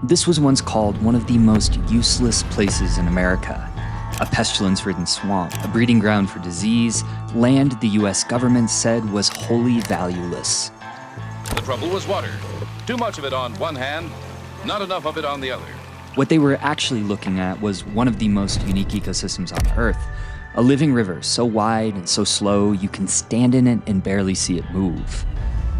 This was once called one of the most useless places in America. A pestilence-ridden swamp, a breeding ground for disease, land the US government said was wholly valueless. The trouble was water. Too much of it on one hand, not enough of it on the other. What they were actually looking at was one of the most unique ecosystems on Earth. A living river so wide and so slow you can stand in it and barely see it move.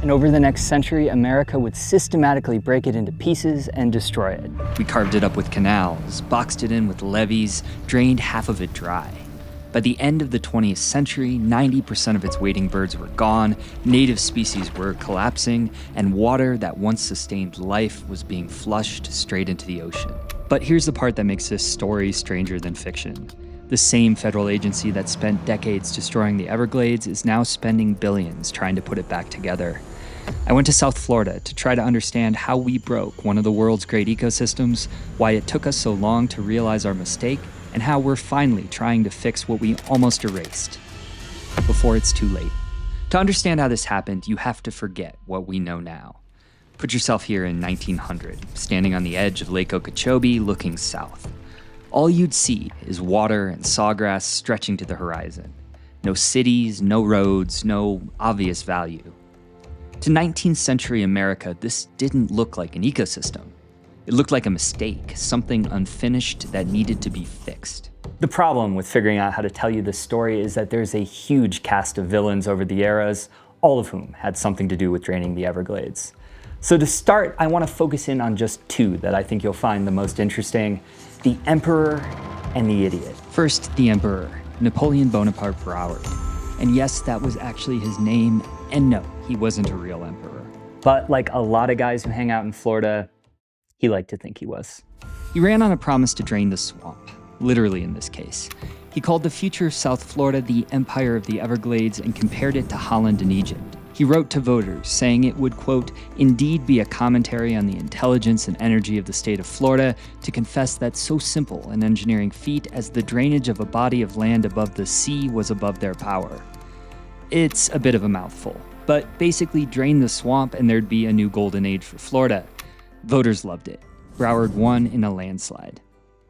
And over the next century, America would systematically break it into pieces and destroy it. We carved it up with canals, boxed it in with levees, drained half of it dry. By the end of the 20th century, 90% of its wading birds were gone, native species were collapsing, and water that once sustained life was being flushed straight into the ocean. But here's the part that makes this story stranger than fiction. The same federal agency that spent decades destroying the Everglades is now spending billions trying to put it back together. I went to South Florida to try to understand how we broke one of the world's great ecosystems, why it took us so long to realize our mistake, and how we're finally trying to fix what we almost erased before it's too late. To understand how this happened, you have to forget what we know now. Put yourself here in 1900, standing on the edge of Lake Okeechobee looking south. All you'd see is water and sawgrass stretching to the horizon. No cities, no roads, no obvious value. To 19th century America, this didn't look like an ecosystem. It looked like a mistake, something unfinished that needed to be fixed. The problem with figuring out how to tell you this story is that there's a huge cast of villains over the eras, all of whom had something to do with draining the Everglades. So to start, I want to focus in on just two that I think you'll find the most interesting: the Emperor and the Idiot. First, the Emperor, Napoleon Bonaparte Broward. And yes, that was actually his name, and no, he wasn't a real emperor. But like a lot of guys who hang out in Florida, he liked to think he was. He ran on a promise to drain the swamp, literally in this case. He called the future of South Florida the Empire of the Everglades and compared it to Holland and Egypt. He wrote to voters saying it would, quote, indeed be a commentary on the intelligence and energy of the state of Florida to confess that so simple an engineering feat as the drainage of a body of land above the sea was above their power. It's a bit of a mouthful, but basically drain the swamp and there'd be a new golden age for Florida. Voters loved it. Broward won in a landslide.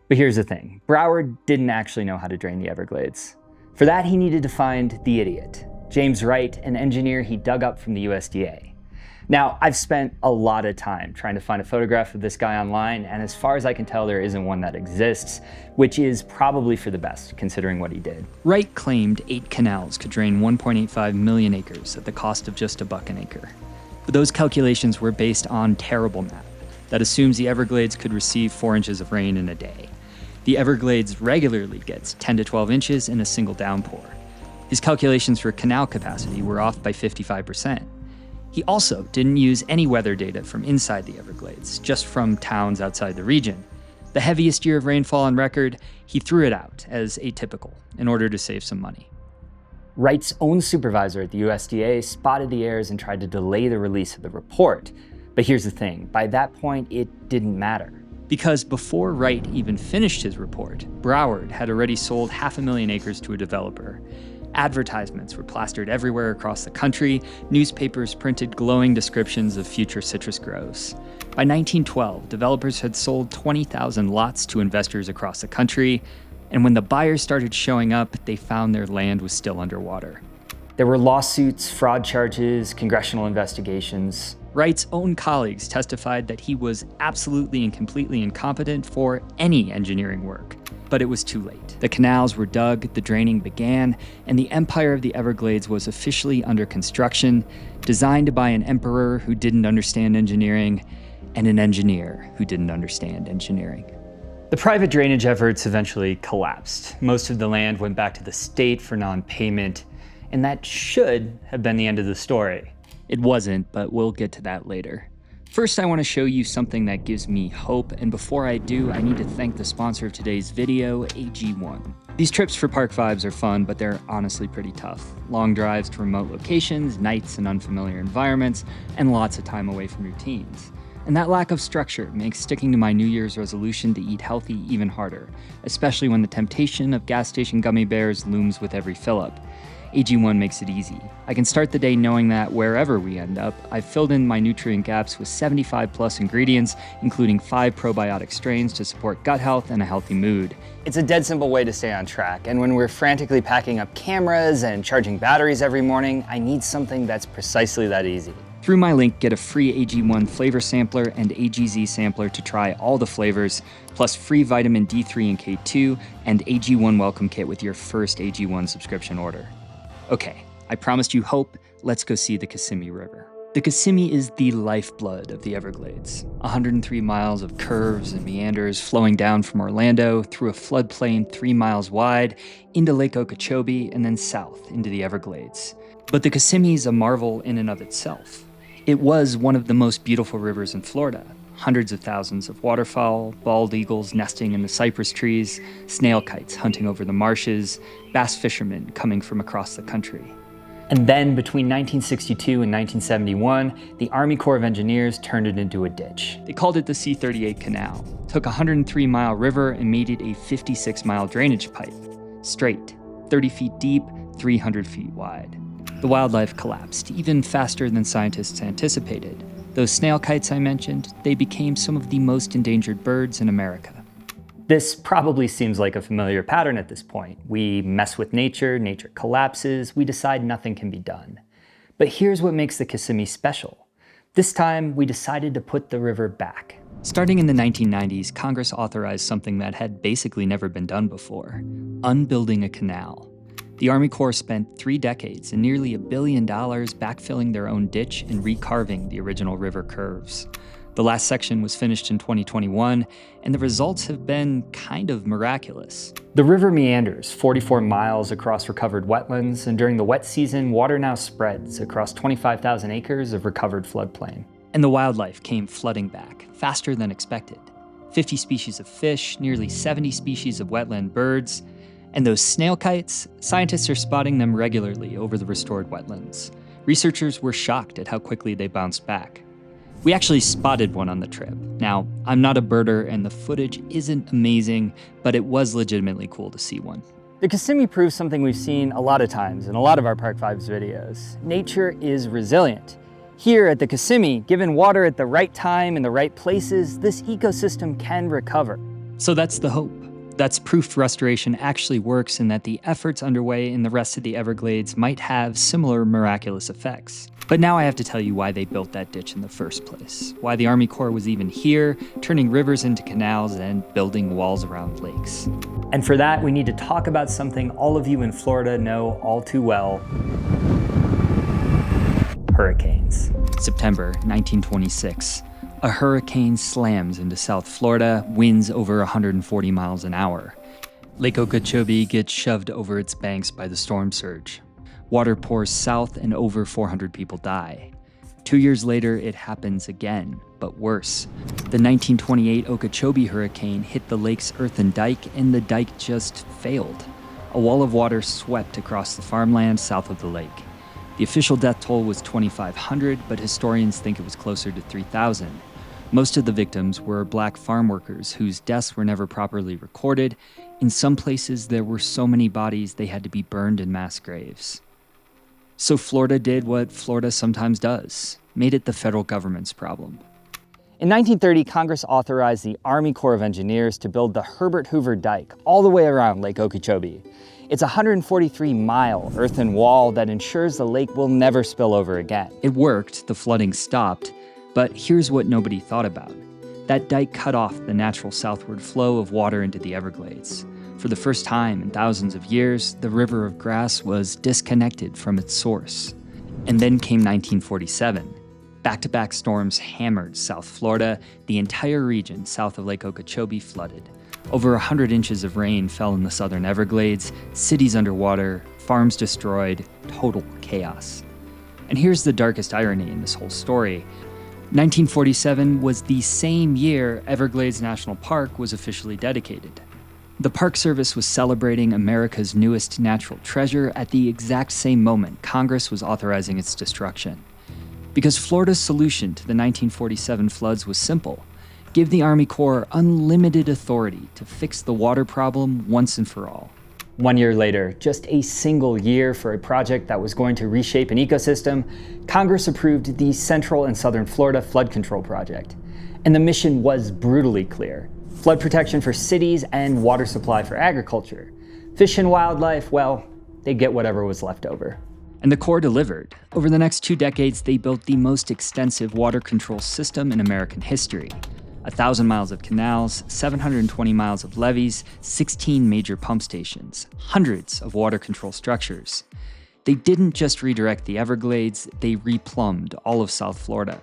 But here's the thing, Broward didn't actually know how to drain the Everglades. For that, he needed to find the idiot, James Wright, an engineer he dug up from the USDA. Now, I've spent a lot of time trying to find a photograph of this guy online, and as far as I can tell, there isn't one that exists, which is probably for the best, considering what he did. Wright claimed 8 canals could drain 1.85 million acres at the cost of just $1 an acre. But those calculations were based on terrible math that assumes the Everglades could receive 4 inches of rain in a day. The Everglades regularly gets 10 to 12 inches in a single downpour. His calculations for canal capacity were off by 55%. He also didn't use any weather data from inside the Everglades, just from towns outside the region. The heaviest year of rainfall on record, he threw it out as atypical in order to save some money. Wright's own supervisor at the USDA spotted the errors and tried to delay the release of the report. But here's the thing, by that point, it didn't matter. Because before Wright even finished his report, Broward had already sold 500,000 acres to a developer. Advertisements were plastered everywhere across the country. Newspapers printed glowing descriptions of future citrus groves. By 1912, developers had sold 20,000 lots to investors across the country, and when the buyers started showing up, they found their land was still underwater. There were lawsuits, fraud charges, congressional investigations. Wright's own colleagues testified that he was absolutely and completely incompetent for any engineering work. But it was too late. The canals were dug, the draining began, and the Empire of the Everglades was officially under construction, designed by an emperor who didn't understand engineering, and an engineer who didn't understand engineering. The private drainage efforts eventually collapsed. Most of the land went back to the state for non-payment, and that should have been the end of the story. It wasn't, but we'll get to that later. First, I want to show you something that gives me hope, and before I do, I need to thank the sponsor of today's video, AG1. These trips for park vibes are fun, but they're honestly pretty tough. Long drives to remote locations, nights in unfamiliar environments, and lots of time away from routines. And that lack of structure makes sticking to my New Year's resolution to eat healthy even harder, especially when the temptation of gas station gummy bears looms with every fill-up. AG1 makes it easy. I can start the day knowing that wherever we end up, I've filled in my nutrient gaps with 75 plus ingredients, including 5 probiotic strains to support gut health and a healthy mood. It's a dead simple way to stay on track, and when we're frantically packing up cameras and charging batteries every morning, I need something that's precisely that easy. Through my link, get a free AG1 flavor sampler and AGZ sampler to try all the flavors, plus free vitamin D3 and K2 and AG1 welcome kit with your first AG1 subscription order. Okay, I promised you hope. Let's go see the Kissimmee River. The Kissimmee is the lifeblood of the Everglades. 103 miles of curves and meanders flowing down from Orlando through a floodplain 3 miles wide into Lake Okeechobee and then south into the Everglades. But the Kissimmee is a marvel in and of itself. It was one of the most beautiful rivers in Florida. Hundreds of thousands of waterfowl, bald eagles nesting in the cypress trees, snail kites hunting over the marshes, bass fishermen coming from across the country. And then between 1962 and 1971, the Army Corps of Engineers turned it into a ditch. They called it the C-38 Canal, took a 103-mile river and made it a 56-mile drainage pipe. Straight, 30 feet deep, 300 feet wide. The wildlife collapsed even faster than scientists anticipated. Those snail kites I mentioned, they became some of the most endangered birds in America. This probably seems like a familiar pattern at this point. We mess with nature, nature collapses, we decide nothing can be done. But here's what makes the Kissimmee special. This time, we decided to put the river back. Starting in the 1990s, Congress authorized something that had basically never been done before: unbuilding a canal. The Army Corps spent 3 decades and nearly $1 billion backfilling their own ditch and recarving the original river curves. The last section was finished in 2021, and the results have been kind of miraculous. The river meanders 44 miles across recovered wetlands, and during the wet season, water now spreads across 25,000 acres of recovered floodplain. And the wildlife came flooding back, faster than expected. 50 species of fish, nearly 70 species of wetland birds, and those snail kites, scientists are spotting them regularly over the restored wetlands. Researchers were shocked at how quickly they bounced back. We actually spotted one on the trip. Now, I'm not a birder and the footage isn't amazing, but it was legitimately cool to see one. The Kissimmee proves something we've seen a lot of times in a lot of our Park Vibes videos. Nature is resilient. Here at the Kissimmee, given water at the right time in the right places, this ecosystem can recover. So that's the hope. That's proof restoration actually works and that the efforts underway in the rest of the Everglades might have similar miraculous effects. But now I have to tell you why they built that ditch in the first place, why the Army Corps was even here, turning rivers into canals and building walls around lakes. And for that, we need to talk about something all of you in Florida know all too well: hurricanes. September 1926. A hurricane slams into South Florida, winds over 140 miles an hour. Lake Okeechobee gets shoved over its banks by the storm surge. Water pours south and over 400 people die. 2 years later, it happens again, but worse. The 1928 Okeechobee hurricane hit the lake's earthen dike, and the dike just failed. A wall of water swept across the farmland south of the lake. The official death toll was 2,500, but historians think it was closer to 3,000. Most of the victims were black farm workers whose deaths were never properly recorded. In some places, there were so many bodies they had to be burned in mass graves. So Florida did what Florida sometimes does, made it the federal government's problem. In 1930, Congress authorized the Army Corps of Engineers to build the Herbert Hoover Dike all the way around Lake Okeechobee. It's a 143-mile earthen wall that ensures the lake will never spill over again. It worked, the flooding stopped, but here's what nobody thought about. That dike cut off the natural southward flow of water into the Everglades. For the first time in thousands of years, the river of grass was disconnected from its source. And then came 1947. Back-to-back storms hammered South Florida. The entire region south of Lake Okeechobee flooded. Over 100 inches of rain fell in the southern Everglades, cities underwater, farms destroyed, total chaos. And here's the darkest irony in this whole story. 1947 was the same year Everglades National Park was officially dedicated. The Park Service was celebrating America's newest natural treasure at the exact same moment Congress was authorizing its destruction. Because Florida's solution to the 1947 floods was simple: give the Army Corps unlimited authority to fix the water problem once and for all. 1 year later, just a single year for a project that was going to reshape an ecosystem, Congress approved the Central and Southern Florida Flood Control Project. And the mission was brutally clear: flood protection for cities and water supply for agriculture. Fish and wildlife, well, they'd get whatever was left over. And the Corps delivered. Over the next 2 decades, they built the most extensive water control system in American history. 1,000 miles of canals, 720 miles of levees, 16 major pump stations, hundreds of water control structures. They didn't just redirect the Everglades, they replumbed all of South Florida,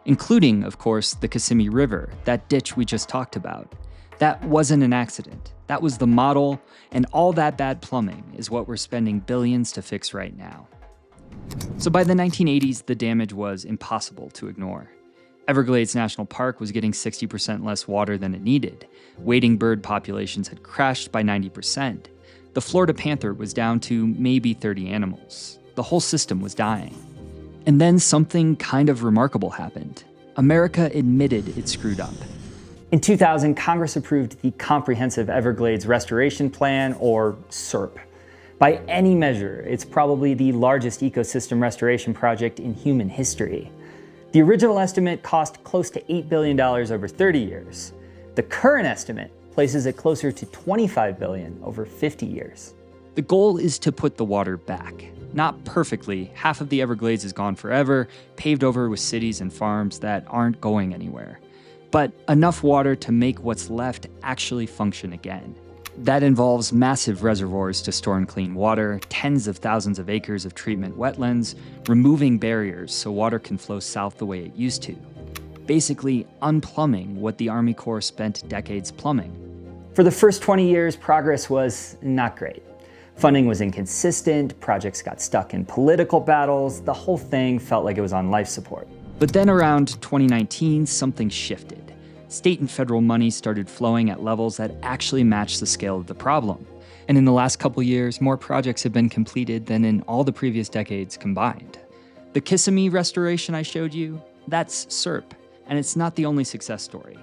including, of course, the Kissimmee River, that ditch we just talked about. That wasn't an accident. That was the model, and all that bad plumbing is what we're spending billions to fix right now. So by the 1980s, the damage was impossible to ignore. Everglades National Park was getting 60% less water than it needed. Wading bird populations had crashed by 90%. The Florida panther was down to maybe 30 animals. The whole system was dying. And then something kind of remarkable happened. America admitted it screwed up. In 2000, Congress approved the Comprehensive Everglades Restoration Plan, or CERP. By any measure, it's probably the largest ecosystem restoration project in human history. The original estimate cost close to $8 billion over 30 years. The current estimate places it closer to $25 billion over 50 years. The goal is to put the water back. Not perfectly. Half of the Everglades is gone forever, paved over with cities and farms that aren't going anywhere. But enough water to make what's left actually function again. That involves massive reservoirs to store and clean water, tens of thousands of acres of treatment wetlands, removing barriers so water can flow south the way it used to. Basically, unplumbing what the Army Corps spent decades plumbing. For the first 20 years, progress was not great. Funding was inconsistent, projects got stuck in political battles, the whole thing felt like it was on life support. But then around 2019, something shifted. State and federal money started flowing at levels that actually matched the scale of the problem. And in the last couple years, more projects have been completed than in all the previous decades combined. The Kissimmee restoration I showed you, that's CERP, and it's not the only success story.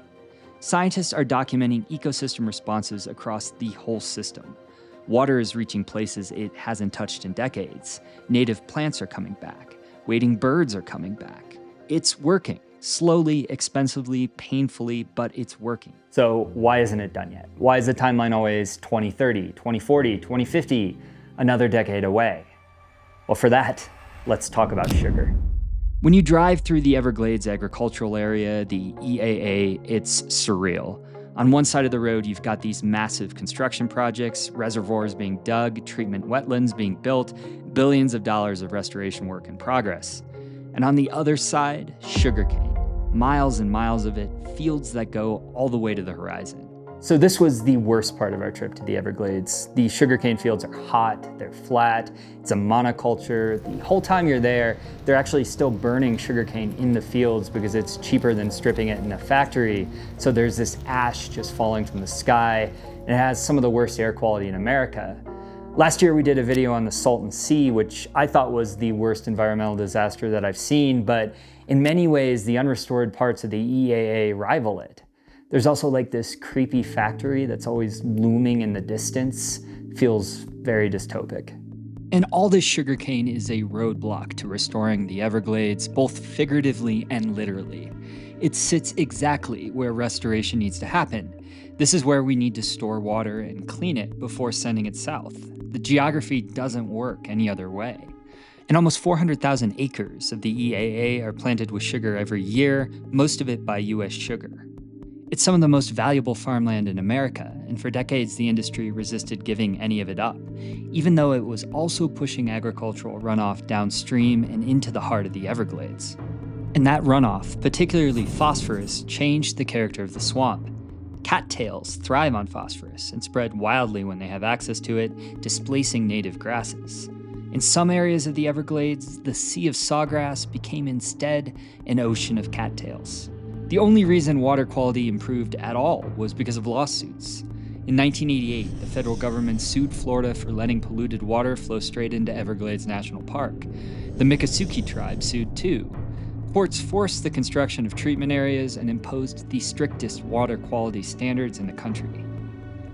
Scientists are documenting ecosystem responses across the whole system. Water is reaching places it hasn't touched in decades. Native plants are coming back. Wading birds are coming back. It's working. Slowly, expensively, painfully, but it's working. So why isn't it done yet? Why is the timeline always 2030, 2040, 2050, another decade away? Well, for that, let's talk about sugar. When you drive through the Everglades agricultural area, the EAA, it's surreal. On one side of the road, you've got these massive construction projects, reservoirs being dug, treatment wetlands being built, billions of dollars of restoration work in progress. And on the other side, sugarcane. Miles and miles of it, fields that go all the way to the horizon. So this was the worst part of our trip to the Everglades. The sugarcane fields are hot, they're flat, it's a monoculture. The whole time you're there, they're actually still burning sugarcane in the fields because it's cheaper than stripping it in a factory. So there's this ash just falling from the sky, and it has some of the worst air quality in America. Last year we did a video on the Salton Sea, which I thought was the worst environmental disaster that I've seen, but in many ways the unrestored parts of the EAA rival it. There's also like this creepy factory that's always looming in the distance. Feels very dystopic. And all this sugarcane is a roadblock to restoring the Everglades, both figuratively and literally. It sits exactly where restoration needs to happen. This is where we need to store water and clean it before sending it south. The geography doesn't work any other way. And almost 400,000 acres of the EAA are planted with sugar every year, most of it by U.S. Sugar. It's some of the most valuable farmland in America, and for decades the industry resisted giving any of it up, even though it was also pushing agricultural runoff downstream and into the heart of the Everglades. And that runoff, particularly phosphorus, changed the character of the swamp. Cattails thrive on phosphorus and spread wildly when they have access to it, displacing native grasses. In some areas of the Everglades, the sea of sawgrass became instead an ocean of cattails. The only reason water quality improved at all was because of lawsuits. In 1988, the federal government sued Florida for letting polluted water flow straight into Everglades National Park. The Miccosukee tribe sued too. Courts forced the construction of treatment areas and imposed the strictest water quality standards in the country.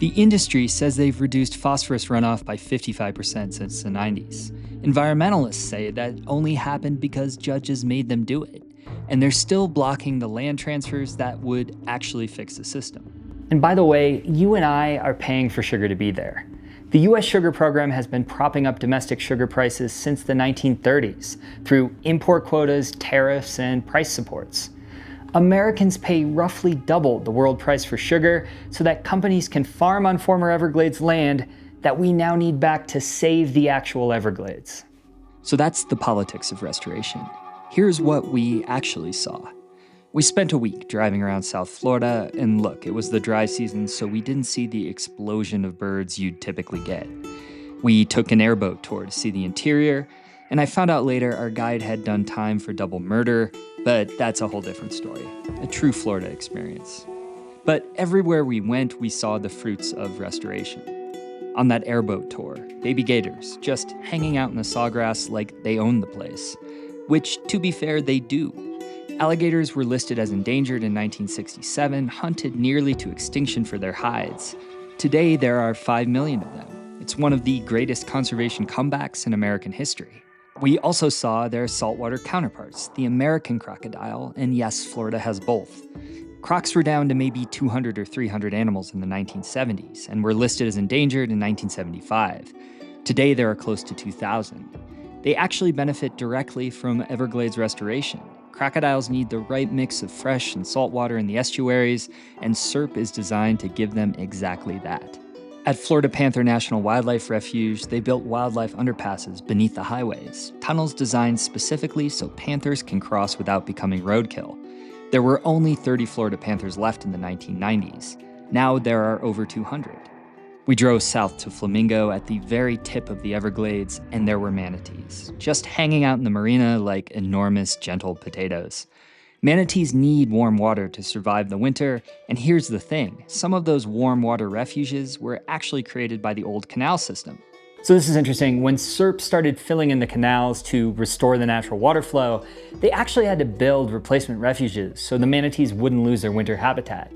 The industry says they've reduced phosphorus runoff by 55% since the 90s. Environmentalists say that only happened because judges made them do it, and they're still blocking the land transfers that would actually fix the system. And by the way, you and I are paying for sugar to be there. The US sugar program has been propping up domestic sugar prices since the 1930s through import quotas, tariffs, and price supports. Americans pay roughly double the world price for sugar so that companies can farm on former Everglades land that we now need back to save the actual Everglades. So that's the politics of restoration. Here's what we actually saw. We spent a week driving around South Florida, and look, it was the dry season, so we didn't see the explosion of birds you'd typically get. We took an airboat tour to see the interior, and I found out later our guide had done time for double murder, but that's a whole different story. A true Florida experience. But everywhere we went, we saw the fruits of restoration. On that airboat tour, baby gators just hanging out in the sawgrass like they own the place. Which, to be fair, they do. Alligators were listed as endangered in 1967, hunted nearly to extinction for their hides. Today, there are 5 million of them. It's one of the greatest conservation comebacks in American history. We also saw their saltwater counterparts, the American crocodile, and yes, Florida has both. Crocs were down to maybe 200 or 300 animals in the 1970s and were listed as endangered in 1975. Today, there are close to 2,000. They actually benefit directly from Everglades restoration. Crocodiles need the right mix of fresh and salt water in the estuaries, and SERP is designed to give them exactly that. At Florida Panther National Wildlife Refuge, they built wildlife underpasses beneath the highways, tunnels designed specifically so panthers can cross without becoming roadkill. There were only 30 Florida panthers left in the 1990s. Now there are over 200. We drove south to Flamingo at the very tip of the Everglades, and there were manatees, just hanging out in the marina like enormous, gentle potatoes. Manatees need warm water to survive the winter, and here's the thing, some of those warm water refuges were actually created by the old canal system. So this is interesting. When SERP started filling in the canals to restore the natural water flow, they actually had to build replacement refuges so the manatees wouldn't lose their winter habitat.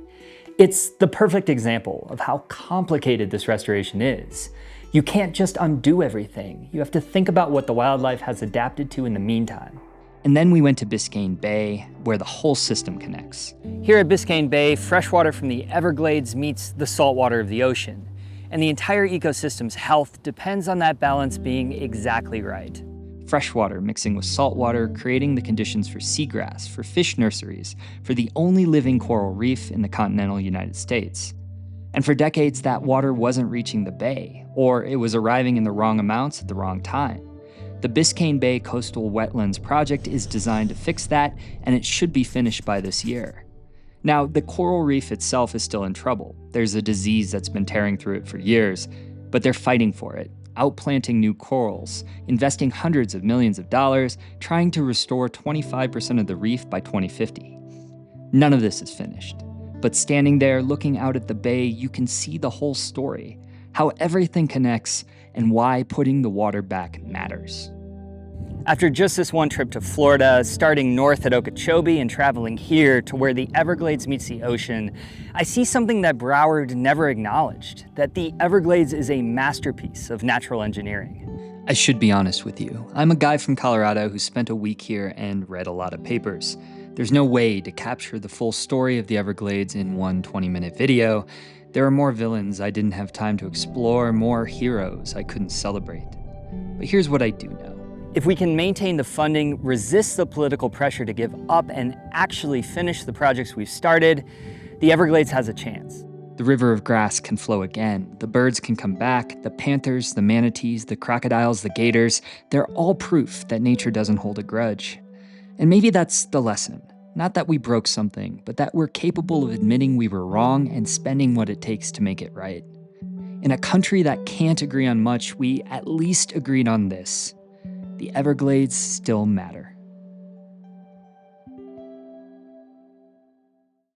It's the perfect example of how complicated this restoration is. You can't just undo everything. You have to think about what the wildlife has adapted to in the meantime. And then we went to Biscayne Bay, where the whole system connects. Here at Biscayne Bay, freshwater from the Everglades meets the saltwater of the ocean. And the entire ecosystem's health depends on that balance being exactly right. Freshwater mixing with saltwater, creating the conditions for seagrass, for fish nurseries, for the only living coral reef in the continental United States. And for decades, that water wasn't reaching the bay, or it was arriving in the wrong amounts at the wrong time. The Biscayne Bay Coastal Wetlands Project is designed to fix that, and it should be finished by this year. Now, the coral reef itself is still in trouble. There's a disease that's been tearing through it for years, but they're fighting for it, outplanting new corals, investing hundreds of millions of dollars, trying to restore 25% of the reef by 2050. None of this is finished, but standing there looking out at the bay, you can see the whole story, how everything connects, and why putting the water back matters. After just this one trip to Florida, starting north at Okeechobee and traveling here to where the Everglades meets the ocean, I see something that Broward never acknowledged, that the Everglades is a masterpiece of natural engineering. I should be honest with you. I'm a guy from Colorado who spent a week here and read a lot of papers. There's no way to capture the full story of the Everglades in one 20-minute video. There are more villains I didn't have time to explore, more heroes I couldn't celebrate. But here's what I do know. If we can maintain the funding, resist the political pressure to give up, and actually finish the projects we've started, the Everglades has a chance. The river of grass can flow again. The birds can come back. The panthers, the manatees, the crocodiles, the gators, they're all proof that nature doesn't hold a grudge. And maybe that's the lesson. Not that we broke something, but that we're capable of admitting we were wrong and spending what it takes to make it right. In a country that can't agree on much, we at least agreed on this. The Everglades still matter.